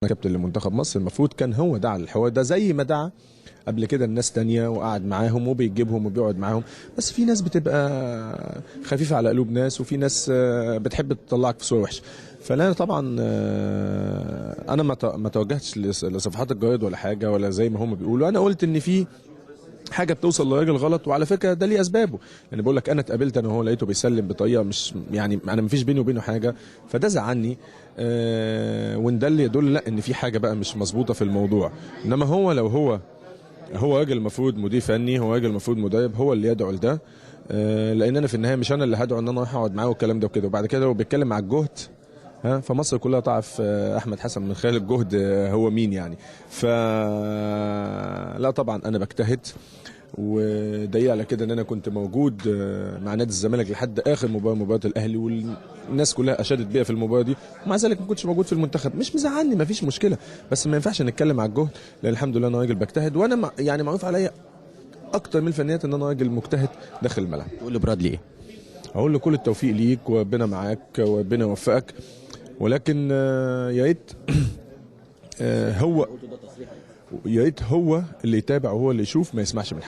كابتن لمنتخب مصر المفروض كان هو دعا الحوار ده زي ما دعا قبل كده الناس تانية وقعد معاهم وبيجيبهم وبيقعد معاهم. بس في ناس بتبقى خفيفة على قلوب ناس، وفي ناس بتحب تطلعك في صورة وحشة. فلا طبعا انا ما توجهتش لصفحات الجرايد ولا حاجة، ولا زي ما هم بيقولوا. انا قلت ان في حاجه بتوصل لراجل غلط، وعلى فكره ده ليه اسبابه. يعني بقول لك انا اتقابلت انا وهو لقيته بيسلم بطريقه مش يعني انا ما فيش بيني وبينه حاجه، فده زعلني. وان ده اللي يدل لا ان في حاجه بقى مش مظبوطه في الموضوع. انما هو لو هو راجل المفروض مدير فني، هو راجل المفروض مدرب، هو اللي يدعو لده. لان انا في النهايه مش انا اللي هدعو ان انا اروح اقعد معاه والكلام ده وكده. وبعد كده هو بيتكلم مع الجهد، ها، فمصر كلها تعرف احمد حسن من خلال الجهد هو مين يعني. لا طبعا انا بجتهد، ودليل على كده ان انا كنت موجود مع نادي الزمالك لحد اخر مباراه الاهلي، والناس كلها اشادت بيا في المباراه دي. ومع ذلك ما كنتش موجود في المنتخب. مش مزعلني، ما فيش مشكله، بس ما ينفعش نتكلم على الجهد، لان الحمد لله انا راجل بجتهد. وانا يعني معروف عليا اكتر من الفنيات ان انا راجل مجتهد داخل الملعب. تقول لبرادلي ايه؟ اقول له كل التوفيق ليك، وربنا معاك، وربنا يوفقك. ولكن يا ريت هو يا ريت هو اللي يتابع وهو اللي يشوف، ما يسمعش من